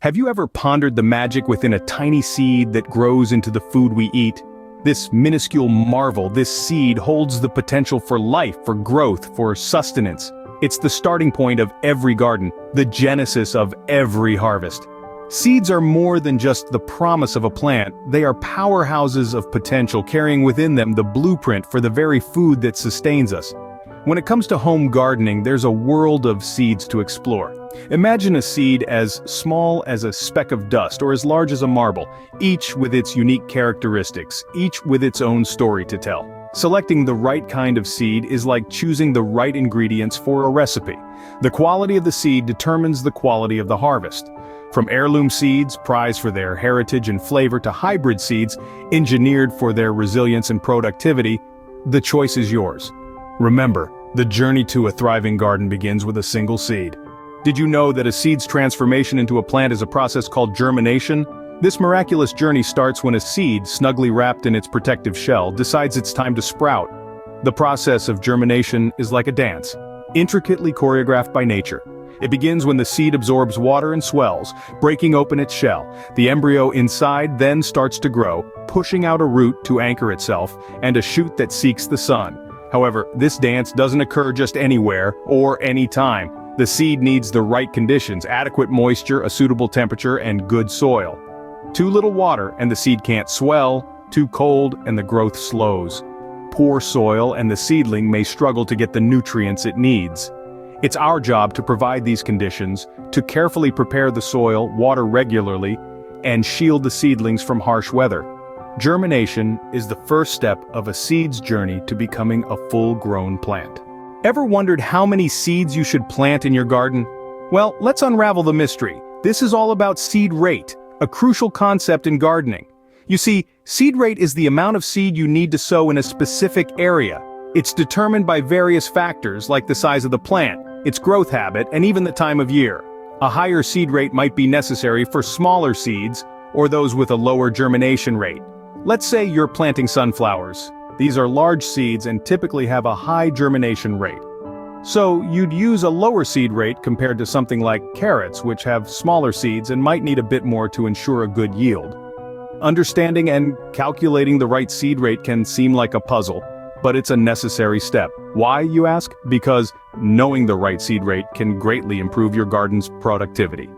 Have you ever pondered the magic within a tiny seed that grows into the food we eat? This minuscule marvel, this seed holds the potential for life, for growth, for sustenance. It's the starting point of every garden, the genesis of every harvest. Seeds are more than just the promise of a plant, they are powerhouses of potential carrying within them the blueprint for the very food that sustains us. When it comes to home gardening, there's a world of seeds to explore. Imagine a seed as small as a speck of dust or as large as a marble, each with its unique characteristics, each with its own story to tell. Selecting the right kind of seed is like choosing the right ingredients for a recipe. The quality of the seed determines the quality of the harvest. From heirloom seeds, prized for their heritage and flavor, to hybrid seeds, engineered for their resilience and productivity, the choice is yours. Remember, the journey to a thriving garden begins with a single seed. Did you know that a seed's transformation into a plant is a process called germination? This miraculous journey starts when a seed, snugly wrapped in its protective shell, decides it's time to sprout. The process of germination is like a dance, intricately choreographed by nature. It begins when the seed absorbs water and swells, breaking open its shell. The embryo inside then starts to grow, pushing out a root to anchor itself, and a shoot that seeks the sun. However, this dance doesn't occur just anywhere or anytime. The seed needs the right conditions: adequate moisture, a suitable temperature, and good soil. Too little water and the seed can't swell, too cold and the growth slows. Poor soil and the seedling may struggle to get the nutrients it needs. It's our job to provide these conditions, to carefully prepare the soil, water regularly, and shield the seedlings from harsh weather. Germination is the first step of a seed's journey to becoming a full-grown plant. Ever wondered how many seeds you should plant in your garden? Well, let's unravel the mystery. This is all about seed rate, a crucial concept in gardening. You see, seed rate is the amount of seed you need to sow in a specific area. It's determined by various factors like the size of the plant, its growth habit, and even the time of year. A higher seed rate might be necessary for smaller seeds or those with a lower germination rate. Let's say you're planting sunflowers. These are large seeds and typically have a high germination rate. So you'd use a lower seed rate compared to something like carrots, which have smaller seeds and might need a bit more to ensure a good yield. Understanding and calculating the right seed rate can seem like a puzzle, but it's a necessary step. Why, you ask? Because knowing the right seed rate can greatly improve your garden's productivity.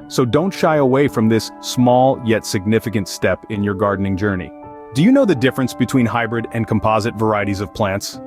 So don't shy away from this small yet significant step in your gardening journey. Do you know the difference between hybrid and composite varieties of plants?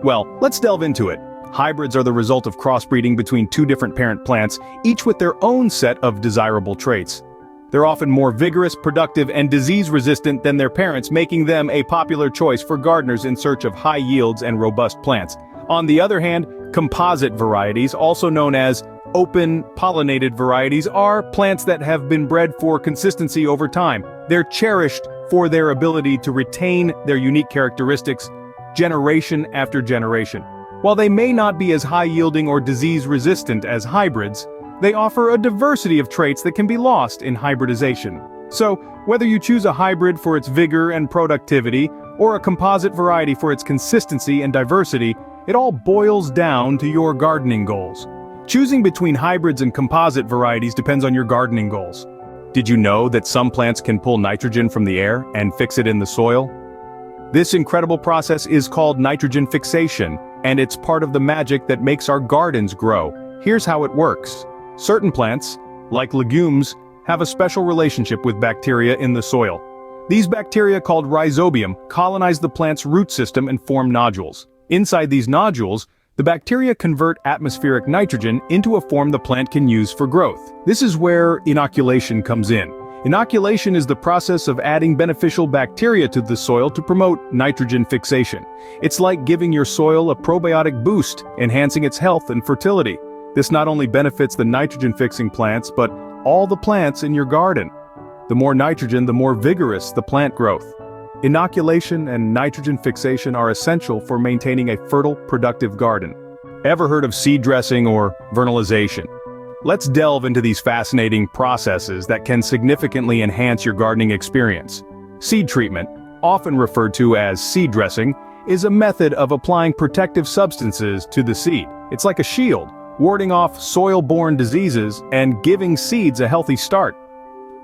Well, let's delve into it. Hybrids are the result of crossbreeding between two different parent plants, each with their own set of desirable traits. They're often more vigorous, productive, and disease-resistant than their parents, making them a popular choice for gardeners in search of high yields and robust plants. On the other hand, composite varieties, also known as open pollinated varieties, are plants that have been bred for consistency over time. They're cherished for their ability to retain their unique characteristics generation after generation. While they may not be as high-yielding or disease-resistant as hybrids, they offer a diversity of traits that can be lost in hybridization. So, whether you choose a hybrid for its vigor and productivity, or a composite variety for its consistency and diversity, it all boils down to your gardening goals. Choosing between hybrids and composite varieties depends on your gardening goals. Did you know that some plants can pull nitrogen from the air and fix it in the soil? This incredible process is called nitrogen fixation, and it's part of the magic that makes our gardens grow. Here's how it works. Certain plants, like legumes, have a special relationship with bacteria in the soil. These bacteria, called rhizobium, colonize the plant's root system and form nodules. Inside these nodules, the bacteria convert atmospheric nitrogen into a form the plant can use for growth. This is where inoculation comes in. Inoculation is the process of adding beneficial bacteria to the soil to promote nitrogen fixation. It's like giving your soil a probiotic boost, enhancing its health and fertility. This not only benefits the nitrogen-fixing plants, but all the plants in your garden. The more nitrogen, the more vigorous the plant growth. Inoculation and nitrogen fixation are essential for maintaining a fertile, productive garden. Ever heard of seed dressing or vernalization? Let's delve into these fascinating processes that can significantly enhance your gardening experience. Seed treatment, often referred to as seed dressing, is a method of applying protective substances to the seed. It's like a shield, warding off soil-borne diseases and giving seeds a healthy start.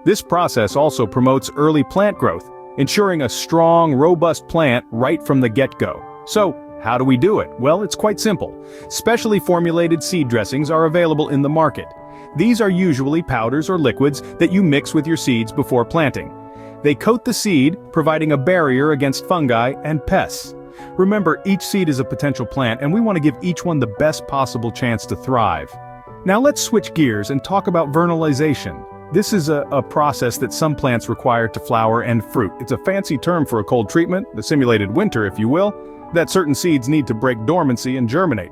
This process also promotes early plant growth, ensuring a strong, robust plant right from the get-go. So, how do we do it? Well, it's quite simple. Specially formulated seed dressings are available in the market. These are usually powders or liquids that you mix with your seeds before planting. They coat the seed, providing a barrier against fungi and pests. Remember, each seed is a potential plant, and we want to give each one the best possible chance to thrive. Now let's switch gears and talk about vernalization. This is a process that some plants require to flower and fruit. It's a fancy term for a cold treatment, the simulated winter if you will, that certain seeds need to break dormancy and germinate.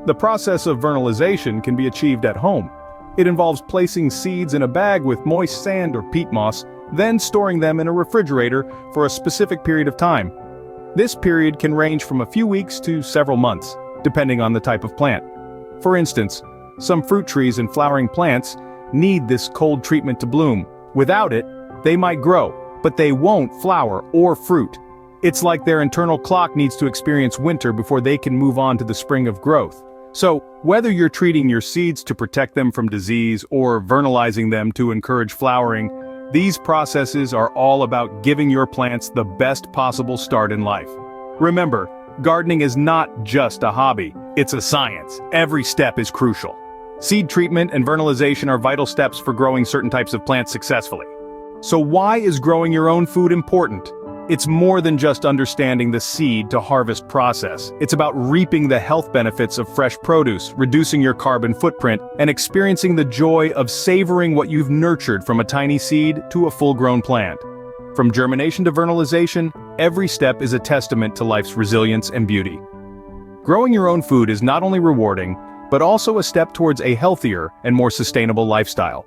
The process of vernalization can be achieved at home. It involves placing seeds in a bag with moist sand or peat moss, then storing them in a refrigerator for a specific period of time. This period can range from a few weeks to several months, depending on the type of plant. For instance, some fruit trees and flowering plants need this cold treatment to bloom. Without it, they might grow, but they won't flower or fruit. It's like their internal clock needs to experience winter before they can move on to the spring of growth. So, whether you're treating your seeds to protect them from disease or vernalizing them to encourage flowering, these processes are all about giving your plants the best possible start in life. Remember, gardening is not just a hobby, it's a science. Every step is crucial. Seed treatment and vernalization are vital steps for growing certain types of plants successfully. So why is growing your own food important? It's more than just understanding the seed to harvest process. It's about reaping the health benefits of fresh produce, reducing your carbon footprint, and experiencing the joy of savoring what you've nurtured from a tiny seed to a full-grown plant. From germination to vernalization, every step is a testament to life's resilience and beauty. Growing your own food is not only rewarding, but also a step towards a healthier and more sustainable lifestyle.